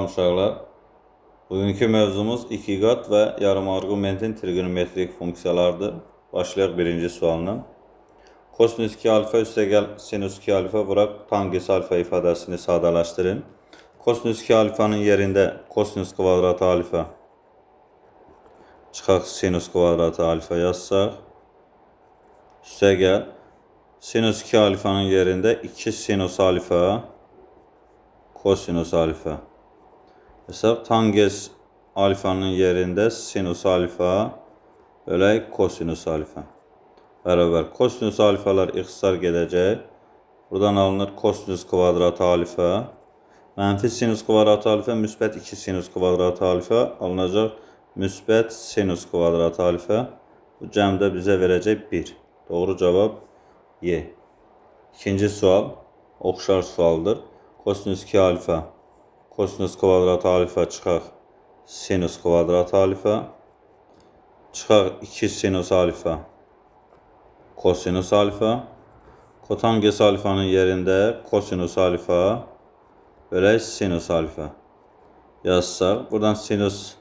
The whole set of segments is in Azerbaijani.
Uşaqlar, bugünkü mövzumuz ikiqat və yarım arqumentin trigonometrik funksiyalarıdır. Başlayaq birinci sualına. Kosinüs 2 alfa üstəgəl sinüs 2 alfa vuraq tangens alfa ifadəsini sadələşdirin. Kosinüs 2 alfanın yerində kosinüs kvadratı alfa çıxaq sinüs kvadratı alfa yazsaq. Üstəgəl sinüs 2 alfanın yerində 2 sinüs alfa kosinüs alfa. Hesab tangens alfanın yerində sinüs alfa bölək kosinüs alfa. Bərabər kosinüs alfalar ixtisar gedəcək. Buradan alınır kosinüs kvadratı alfa. Mənfi sinüs kvadratı alfa müsbət 2 sinüs kvadratı alfa alınacaq müsbət sinüs kvadratı alfa. Bu cəmdə bizə verəcək 1. Doğru cavab Y. İkinci sual oxşar sualdır. Kosinüs 2 alfa kosinüs kvadratı alfa çıxaq sinüs kvadratı alfa çıxaq 2 sinüs alfa kosinüs alfa. Kotangens alfanın yerində kosinüs alfa bölək sinüs alfa yazsaq. Buradan sinüs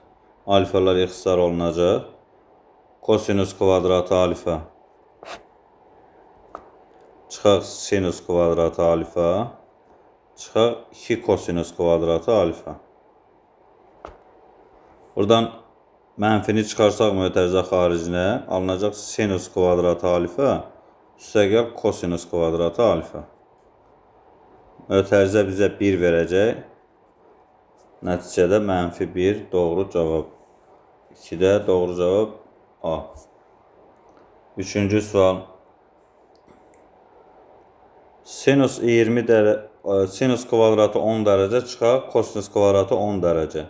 alfalar ixtisar olunacaq. Kosinüs kvadratı alfa çıxaq sinüs kvadratı alfa çıxaq 2 kosinüs kvadratı alfa. Buradan mənfini çıxarsaq mötərizə xaricinə alınacaq sinüs kvadratı alfa üstəgəl kosinüs kvadratı alfa. Mötərizə bizə 1 verəcək. Nəticədə mənfi 1 doğru cavab. 2-də doğru cavab A. Üçüncü sual. Sinüs 20 dərəcə sinüs kvadratı 10 dərəcə çıxaq kosinüs kvadratı 10 dərəcə.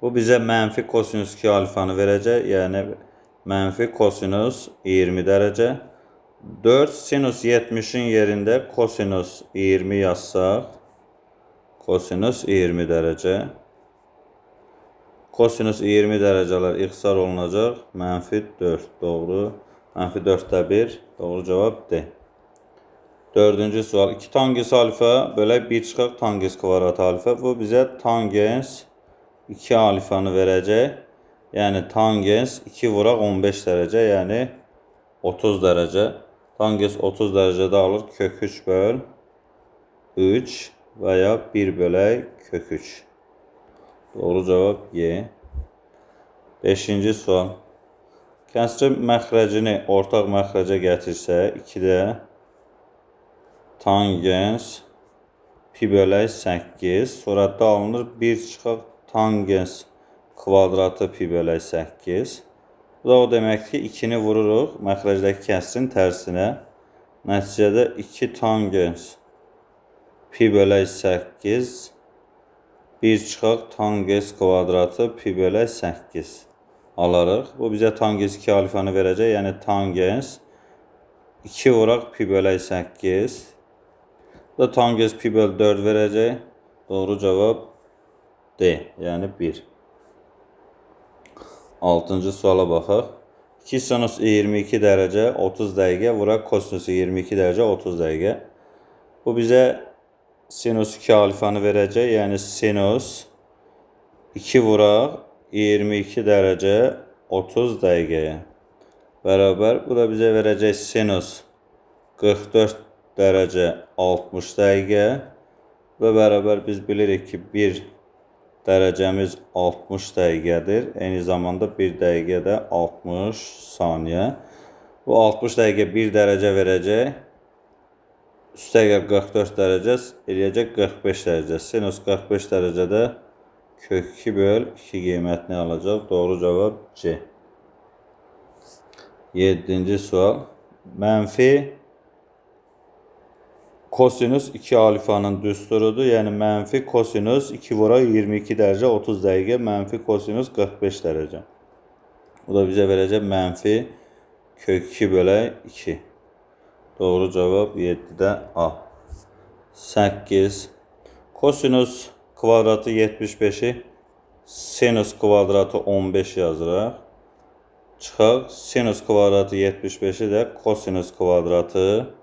Bu bizə mənfi kosinüs 2 alfanı verəcək. Yəni mənfi kosinüs 20 dərəcə. 4 sinüs 70'in yerində kosinüs 20 yazsaq. Kosinüs 20 dərəcə. Kosinüs 20 dərəcələr ixtisar olunacaq. Mənfi 4 doğru. Mənfi 4'də 1 doğru cavab D. Dördüncü sual. 2 tangens alfa bölək 1 çıxaq tangens kvadratı alfa. Bu bizə tangens 2 alfanı verəcək. Yəni tangens 2 vuraq 15 dərəcə. Yəni 30 dərəcə. Tangens 30 dərəcədə alır kök 3 böl 3 və ya 1 bölək kök 3. Doğru cavab Y. 5-ci sual. Kəsrin məxrəcini ortaq məxrəcə gətirsək 2-də tangens pi bölək 8. Surətdə alınır 1 çıxaq tangens kvadratı pi bölək 8. Bu da o demək ki 2'ni vururuq məxrəcdəki kəsrin tərsinə. Nəticədə 2 tangens pi bölək 8 1 çıxaq tangens kvadratı pi bölək 8 alarıq. Bu bizə tangens 2 alfanı verəcək. Yəni tangens 2 vuraq pi bölək 8. Bu da tangens pi böl 4 verəcək. Doğru cavab D. Yəni 1. 6-cı suala baxaq. 2 sinüs 22 dərəcə 30 dəqiqə vuraq kosinüs 22 dərəcə 30 dəqiqə. Bu bizə sinüs 2 alfanı verəcək. Yəni sinüs 2 vuraq 22 dərəcə 30 dəqiqəyə. Bərabər. Bu da bizə verəcək sinüs 44 dərəcə 60 dəqiqə. Və bərabər biz bilirik ki 1 dərəcəmiz 60 dəqiqədir. Eyni zamanda 1 dəqiqə də 60 saniyə. Bu 60 dəqiqə 1 dərəcə verəcək. Üstəgəl 44 dərəcə eləyəcək 45 dərəcə. Sinüs 45 dərəcədə kök 2 böl 2 qiymətini alacaq. Doğru cavab C. 7-ci sual. Mənfi kosinüs 2 alfanın düsturudur. Yəni mənfi kosinüs 2 vuraq 22 dərəcə 30 dəqiqə mənfi kosinüs 45 dərəcə. Bu da bizə verəcək mənfi kök 2 bölək 2. Doğru cavab 7'də A. 8. Kosinüs kvadratı 75'i sinüs kvadratı 15 yazıraq. Çıxaq sinüs kvadratı 75'i də kosinüs kvadratı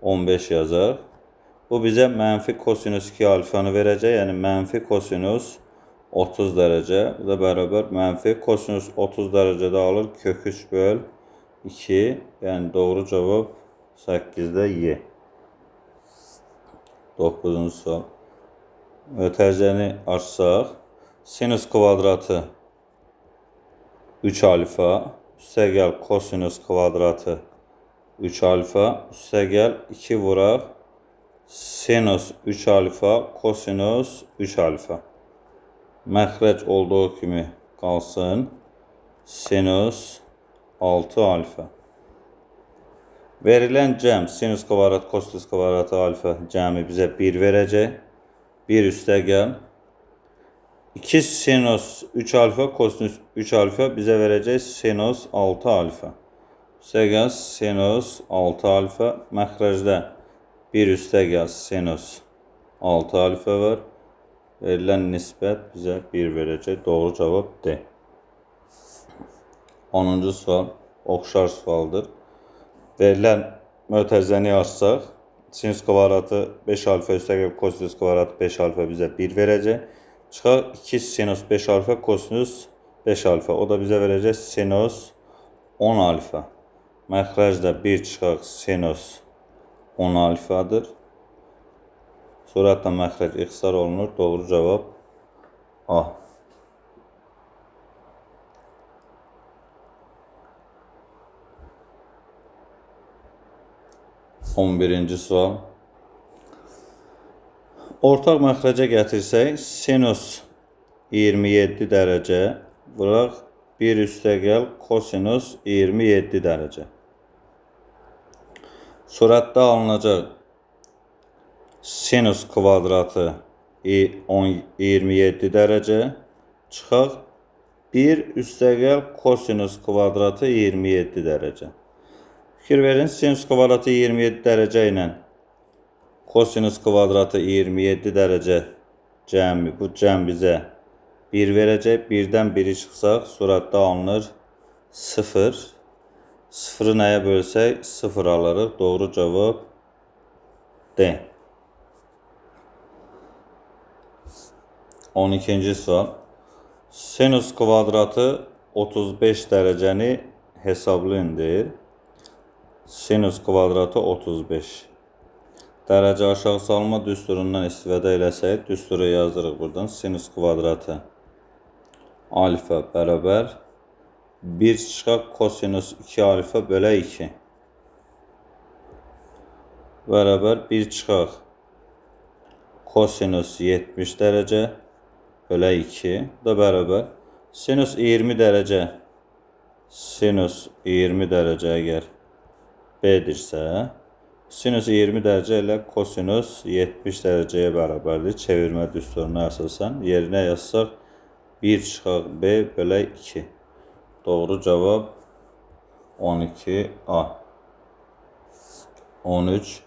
15 yazaq. Bu bizə mənfi kosinüs 2 alfanı verəcək. Yəni mənfi kosinüs 30 dərəcə. Bu da bərabər mənfi kosinus 30 dərəcədə alır kök 3 böl 2. Yəni doğru cavab 8-də Y. 9-cu sual. Mötərizəni açsaq, sinus kvadratı 3 alfa, üstəgəl kosinus kvadratı 3 alfa, üstəgəl 2 vuraq sinus 3 alfa, kosinus 3 alfa. Məxrəc olduğu kimi qalsın sinus 6 alfa. Verilən cəm sinus kvadrat, kosinus kvadratı alfa cəmi bizə 1 verəcək. 1 üstəgəl 2 sinus 3 alfa, kosinus 3 alfa bizə verəcək sinus 6 alfa. Üstəgəl sinus 6 alfa. Məxrəcdə 1 üstəgəl sinus 6 alfa var. Verilən nisbət bizə 1 verəcək. Doğru cavab D. 10-cu sual oxşar sualdır. Verilən mötərizəni açsaq, sinus kvadratı 5 alfa üstəgəl kosinus kvadratı 5 alfa bizə 1 verəcək. Çıxaq 2 sinus 5 alfa, kosinus 5 alfa. O da bizə verəcək sinus 10 alfa. Məxrəcdə 1 çıxaq sinus 10 alfadır. Sürətlə məxrəc ixtisar olunur. Doğru cavab A. 11-ci sual. Ortaq məxrəcə gətirsək, sinus 27 dərəcə vuraq 1 üstəgəl kosinus 27 dərəcə. Surətdə alınacaq sinus kvadratı 27 dərəcə çıxaq 1 üstəgəl kosinus kvadratı 27 dərəcə. Fikir verin, sinus kvadratı 27 dərəcə ilə kosinus kvadratı 27 dərəcə cəmi, bu cəm bizə 1 verəcək. 1-dən 1-i çıxsaq, surətdə alınır 0. 0-ı nəyə bölsək 0 alırıq. Doğru cavab D. 12-ci sual. Sinus kvadratı 35 dərəcəni hesablayın deyir. Sinus kvadratı 35. Dərəcə aşağı salma düsturundan istifadə eləsək, düsturu yazdırıq buradan. Sinus kvadratı alfa bərabər 1 çıxaq kosinus 2 alfa bölə 2 bərabər 1 çıxaq kosinus 70 dərəcə bölə 2 da bərabər sinus 20 dərəcə əgər B-dirsə, sinus 20 dərəcə ilə kosinus 70 dərəcəyə bərabərdir. Çevirmə düsturuna əsasən yerinə yazsaq 1 çıxaq B bölə 2. Doğru cavab 12A. 13.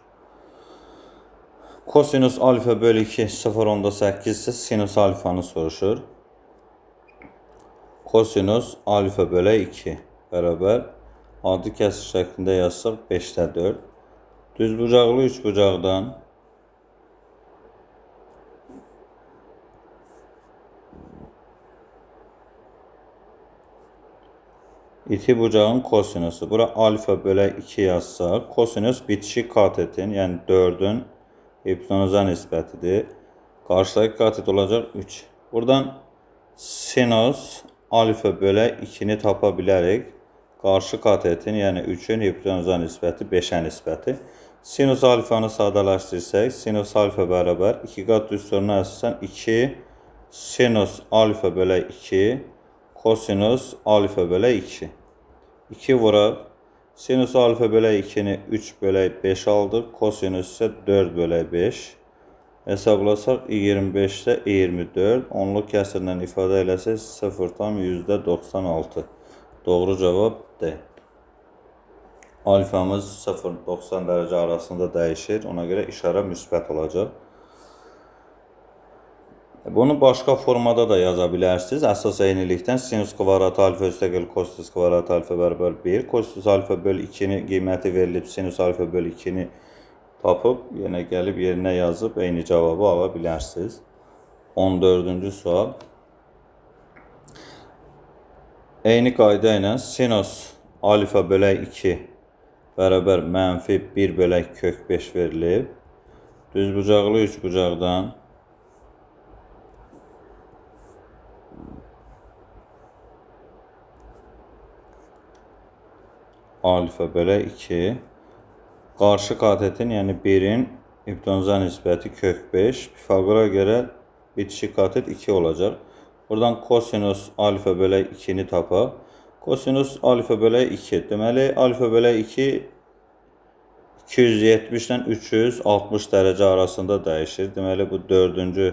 Kosinus alfa bölü 2 0.8 ise sinus alfanı soruşur. Kosinus alfa bölə 2 bərabər adi kəsir şəklində yazsaq 5'də 4. Düzbucaqlı üçbucaqdan İti bucağın kosinusu. Bura alfa bölə 2 yazsaq, kosinus bitişik katetin, yəni 4'ün hipotenuza nisbətidir. Qarşıdakı katet olacaq 3. Buradan sinus alfa bölə 2'ni tapa bilərik. Qarşı katetin, yəni 3'ün hipotenuza nisbəti 5'ə nisbəti. Sinus alfanı sadələşdirsək, sinus alfa bərabər 2 qat düsturuna əsasən 2 sinus alfa bölə 2 kosinus alfa bölə 2. 2 vuraq. Sinus alfa bölə 2'ni 3 bölə 5 aldıq. Kosinus isə 4 bölə 5. Hesablasaq 25'də 24. Onluq kəsirlə ifadə eləsək 0,96. Doğru cavab D. Alfamız 0-90 dərəcə arasında dəyişir. Ona görə işarə müsbət olacaq. Bunu başqa formada da yaza bilərsiniz. Əsas eynilikdən sinus kvadratı alfa üstəgəl kosinus kvadratı alfa bərabər 1. Kosinus alfa böl 2'ni qiyməti verilib, sinus alfa böl 2'ni tapıb, yenə gəlib yerinə yazıb eyni cavabı ala bilərsiniz. 14-cü sual. Eyni qayda ilə sinus alfa bölək 2 bərabər mənfi 1 bölək kök 5 verilib. Düzbucaqlı üçbucaqdan alfa bölək 2 qarşı katetin, yəni 1-in hipotenuza nisbəti kök 5. Pifagora görə bitişik katet 2 olacaq. Buradan kosinus alfa bölək 2'ni tapaq. Kosinus alfa bölək 2. Deməli, alfa bölək 2 270 ilə 360 dərəcə arasında dəyişir. Deməli, bu 4-cü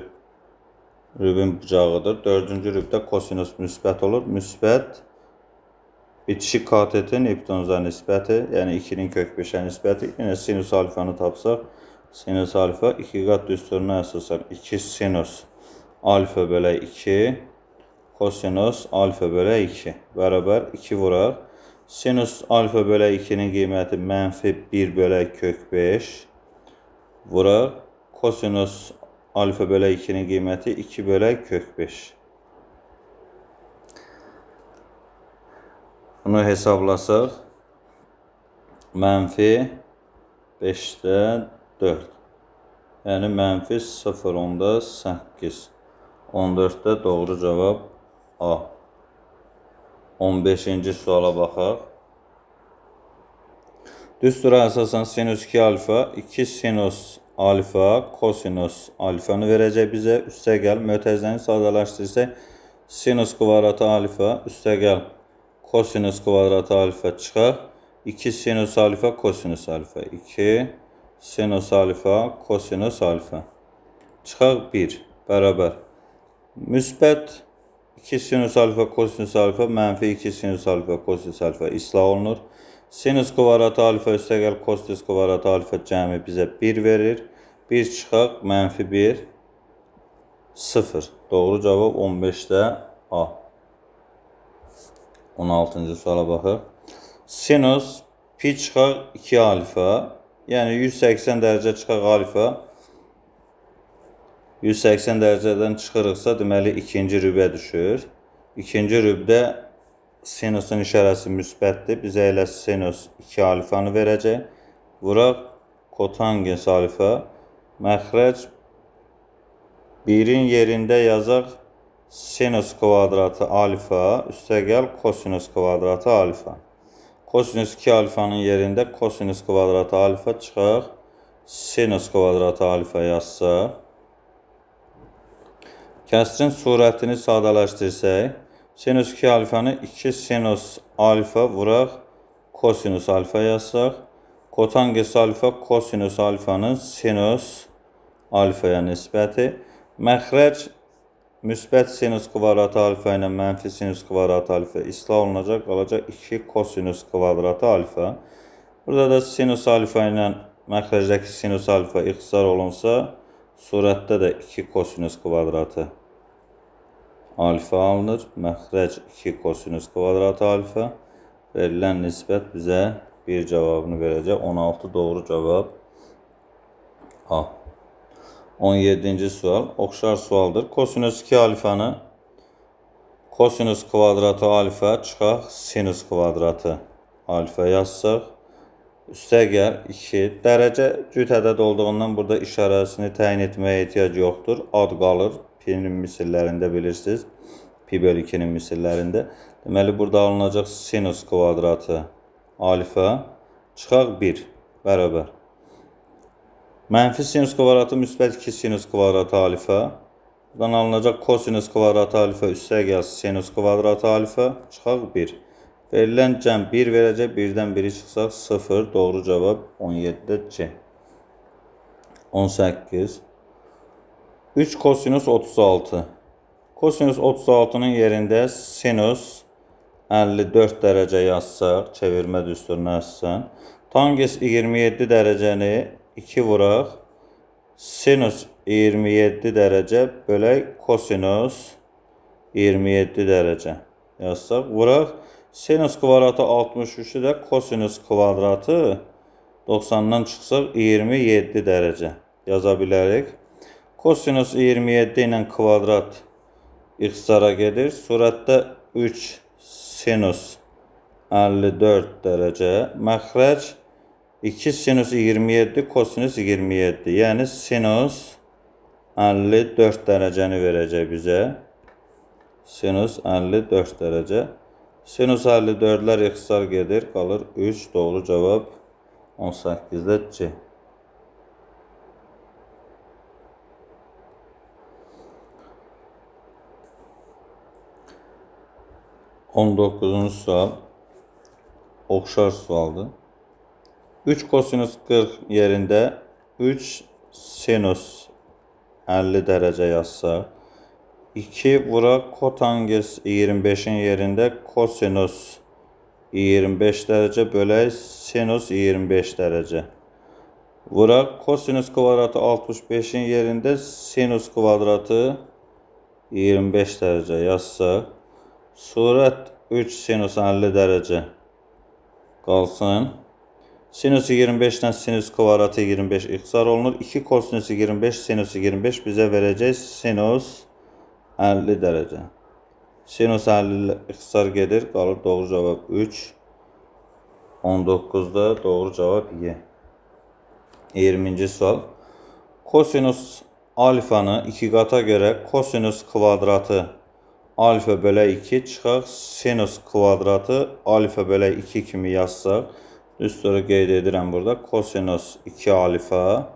rübün bucağıdır. 4-cü rübdə kosinus müsbət olur. Müsbət bitişik katetin hipotenuza nisbəti, yəni 2'nin kök 5'ə nisbəti. Yine sinus alfanı tapsaq, sinus alfa 2 qat düsturuna əsasən 2 sinus alfa bölək 2 kosinus alfa bölək 2 bərabər 2 vuraq. Sinus alfa bölək 2'nin qiyməti mənfi 1 bölək kök 5 vuraq. Kosinus alfa bölək 2'nin qiyməti 2 bölək kök 5. Bunu hesablasaq mənfi 5'də 4. Yəni mənfi 0.8. 14'də doğru cavab A. 15-ci suala baxaq. Düstura əsasən sinus 2 alfa 2 sinus alfa kosinus alfanı verəcək bizə. Üstəgəl mötərizəni sadələşdirsək sinus kvadratı alfa üstəgəl kosinus kvadratı alfa çıxar. 2 sinus alfa kosinus alfa 2 sinus alfa kosinus alfa çıxar 1 bərabər. Müsbət 2 sinus alfa kosinus alfa mənfi 2 sinus alfa kosinus alfa islah olunur. Sinus kvadratı alfa üstəgəl kosinus kvadratı alfa cəmi bizə 1 verir. 1 çıxaq mənfi 1 0. Doğru cavab 15'də A. 16-cı suala baxaq. Sinus pi çıxaq 2 alfa, yəni 180 dərəcə çıxaq alfa. 180 dərəcədən çıxırıqsa, deməli, ikinci rübə düşür. İkinci rübdə sinusun işarəsi müsbətdir. Bizə elə sinus 2 alfanı verəcək. Vuraq kotangens alfa. Məxrəc 1'in yerində yazaq sinus kvadratı alfa üstəgəl kosinus kvadratı alfa. Kosinus 2 alfanın yerində kosinus kvadratı alfa çıxaq. Sinus kvadratı alfa yazsaq. Kəsrin surətini sadələşdirsək, sinus 2 alfanı 2 sinus alfa vuraq kosinus alfa yazsaq. Kotangens alfa kosinus alfanın sinus alfaya nisbəti. Məxrəc müsbət sinus kvadratı alfa ilə mənfi sinus kvadratı alfa islah olunacaq. Qalacaq 2 kosinus kvadratı alfa. Burada da sinus alfa ilə məxrəcdəki sinus alfa ixtisar olunsa, surətdə də 2 kosinus kvadratı alfa alınır. Məxrəc 2 kosinus kvadratı alfa. Verilən nisbət bizə bir cavabını verəcək. 16 doğru cavab A. 17-ci sual. Oxşar sualdır. Kosinus 2 alfanı kosinus kvadratı alfa çıxaq sinus kvadratı alfa yazsaq. Üstəgəl 2 dərəcə cüt ədəd olduğundan burada işarəsini təyin etməyə ehtiyac yoxdur. Ad qalır. Pi'nin misillərində bilirsiniz. Pi bölü 2'nin misillərində. Deməli, burada alınacaq sinus kvadratı alfa çıxaq 1 bərabər. Mənfi sinus kvadratı müsbət 2 sinus kvadratı alfa. Buradan alınacaq kosinus kvadratı alfa üstəgəl sinus kvadratı alfa çıxaq 1. Verilən cəm 1 verəcək. 1'dən 1'i çıxsaq 0. Doğru cavab 17'də C. 18. 3 kosinus 36. Kosinus 36'nın yerində sinus 54 dərəcə yazsaq, çevirmə düsturuna əsasən. Tangens 27 dərəcəni 2 vuraq. Sinus 27 dərəcə bölək kosinus 27 dərəcə yazsaq. Vuraq. Sinus kvadratı 63'ü də kosinus kvadratı 90'dan çıxsaq 27 dərəcə yaza bilərik. Kosinus 27 ilə kvadrat ixtisara gedir. Surətdə 3 sinus 54 dərəcə. Məxrəc 2 sinus 27 kosinus 27. Yəni sinus 54 dərəcəni verəcək bizə. Sinus 54 dərəcə. Sinus 54'lər ixtisar gedir. Qalır 3. Doğru cavab 18'də C. 19-cu sual oxşar sualdır. 3 kosinus 40 yerində 3 sinus 50 dərəcə yazsaq, 2 vuraq kotangens 25'in yerində kosinus 25 dərəcə bölək sinus 25 dərəcə. Vuraq kosinus kvadratı 65'in yerində sinus kvadratı 25 dərəcə yazsaq, surət 3 sinus 50 dərəcə qalsın. Sinus 25 ilə sinus kvadratı 25 ixtisar olunur. 2 kosinus 25 sinus 25 bizə verəcək sinus 50 dərəcə. Sinus 50 ixtisar gedir. Qalır doğru cavab 3. 19'da doğru cavab Y. 20-ci sual. Kosinus alfanı 2 qata görə kosinus kvadratı alfa bölək 2 çıxaq sinus kvadratı alfa bölək 2 kimi yazsaq, düz sonra qeyd edirəm burada, kosinus 2 alfa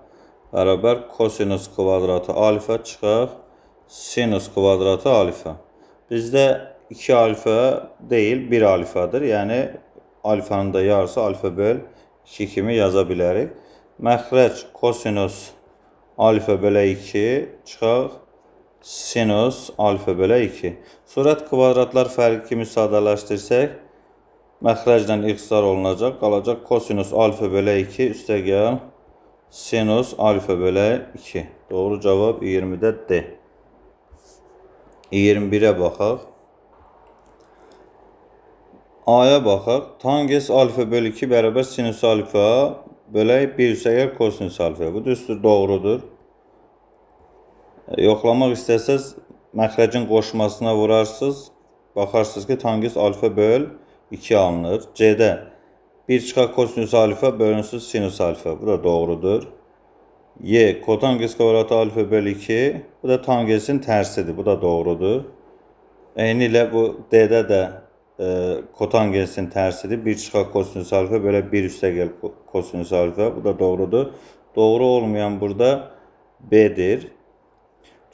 bərabər kosinus kvadratı alfa çıxaq sinus kvadratı alfa. Bizdə 2 alfa deyil, 1 alfadır. Yəni alfanın da yarısı alfa böl 2 kimi yaza bilərik. Məxrəc kosinus alfa bölək 2 çıxaq sinus alfa bölək 2. Surət kvadratlar fərqi kimi sadələşdirsək, məxrəclə ixtisar olunacaq. Qalacaq kosinus alfa bölək 2 üstəgəl sinus alfa bölək 2. Doğru cavab 20'də D. 21'ə baxaq. A'ya baxaq. Tangens alfa bölü 2 bərabər sinus alfa bölək 1 üstəgəl kosinus alfa. Bu düzdür, doğrudur. Yoxlamaq istəsəz, məxrəcin qoşmasına vurarsınız. Baxarsınız ki, tangens alfa böl 2 alınır. C'də 1 çıxaq kosinus alfa bölünsüz sinus alfa. Bu da doğrudur. Y kotangens kvadratı alfa böl 2. Bu da tangensin tərsidir. Bu da doğrudur. Eyni ilə bu D'də də kotangensin tərsidir. 1 çıxaq kosinus alfa bölə 1 üstəgəl kosinus alfa. Bu da doğrudur. Doğru olmayan burada B'dir.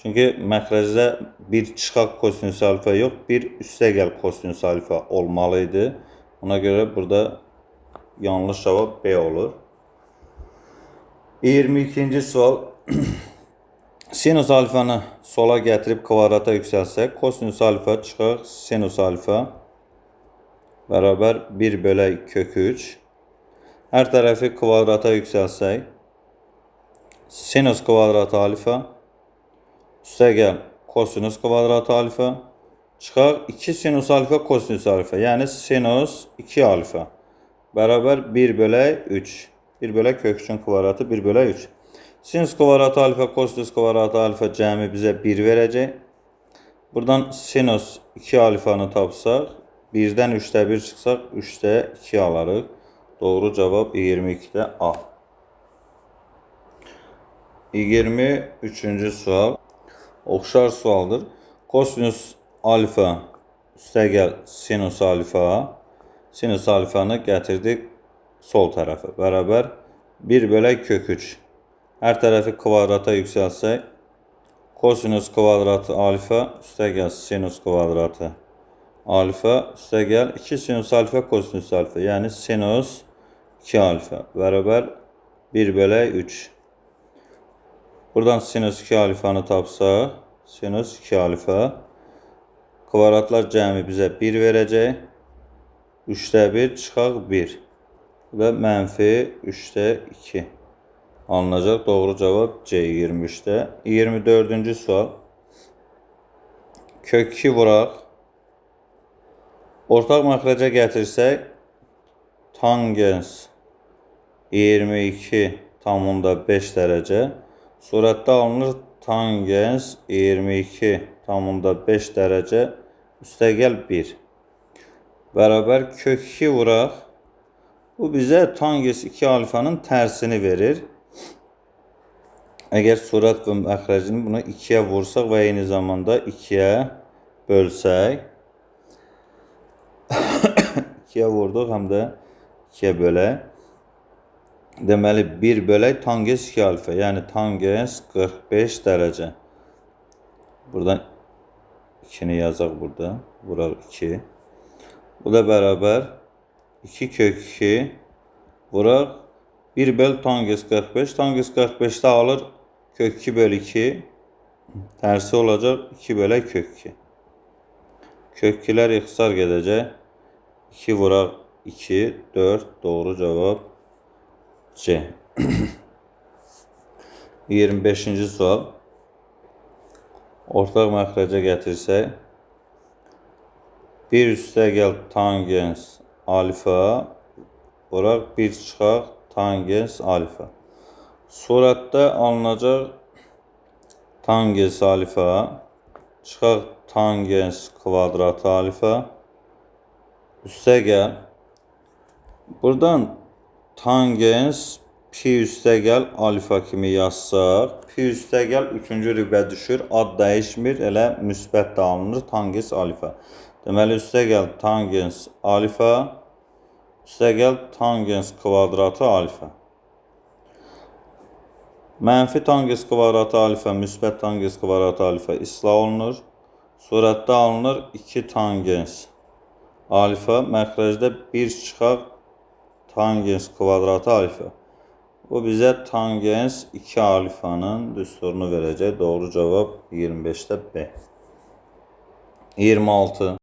Çünki məxrəcdə 1 çıxaq kosinus alfa yox, 1 üstəgəl kosinus alfa olmalıydı. Ona görə burada yanlış cavab B olur. 22-ci sual. Sinus alfanı sola gətirib kvadrata yüksəlsək, kosinus alfa çıxaq sinus alfa bərabər 1 bölək kök 3. Hər tərəfi kvadrata yüksəlsək, sinus kvadratı alfa üstəgəl kosinus kvadratı alfa çıxaq 2 sinus alfa kosinus alfa. Yəni sinus 2 alfa bərabər 1 bölək 3. 1 bölək kök 3'ün kvadratı 1 bölək 3. Sinus kvadratı alfa kosinus kvadratı alfa cəmi bizə 1 verəcək. Buradan sinus 2 alfanı tapsaq, 1'dən 3'də 1 çıxsaq 3'də 2 alarıq. Doğru cavab 22'də A. 23-cü sual oxşar sualdır. Kosinus alfa üstəgəl sinus alfa. Sinus alfanı gətirdik sol tərəfə. Bərabər 1 bölək kök 3. Hər tərəfi kvadrata yüksəlsək, kosinus kvadratı alfa üstəgəl sinus kvadratı alfa üstəgəl 2 sinus alfa kosinus alfa. Yəni sinus 2 alfa bərabər 1 bölək 3. Buradan sinus 2 alfanı tapsaq, sinus 2 alfa kvadratlar cəmi bizə 1 verəcək. 3'də 1 çıxaq 1 və mənfi 3'də 2 alınacaq. Doğru cavab C 23'də. 24-cü sual. Kök 2 vuraq. Ortaq məxrəcə gətirsək, tangens 22,5 dərəcə. Surətdə alınır tangens 22,5 dərəcə üstəgəl 1. bərabər kök 2 vuraq. Bu bizə tangens 2 alfanın tərsini verir. Əgər surət və məxrəcini bunu 2-yə vursaq və eyni zamanda 2-yə bölsək, 2-yə vurduq, həm də 2-yə bölək. Deməli, 1 bölək tangens 2 alfa, yəni tangens 45 dərəcə. Buradan 2-ni yazaq burada, vuraq 2. Bu da bərabər 2 kök 2 vuraq 1 böl tangens 45. Tangens 45'də alır kök 2 bölü 2. Tərsi olacaq 2 bölək kök 2. Kök 2'lər ixtisar gedəcək. 2 vuraq 2, 4, doğru cavab C. 25-ci sual. Ortaq məxrəcə gətirsək, 1 üstəgəl tangens alfa vuraq 1 çıxaq tangens alfa. Surətdə alınacaq tangens alfa çıxaq tangens kvadratı alfa üstəgəl. Buradan tangens pi üstəgəl alfa kimi yazsaq, pi üstəgəl 3-cü rübə düşür, ad dəyişmir, elə müsbət də alınır tangens alfa. Deməli, üstəgəl tangens alfa, üstəgəl tangens kvadratı alfa. Mənfi tangens kvadratı alfa, müsbət tangens kvadratı alfa islah olunur. Surətdə alınır 2 tangens alfa, məxrəcdə 1 çıxaq tangens kvadratı alfa. Bu bizə tangens 2 alfanın düsturunu verəcək. Doğru cavab 25'də B. 26.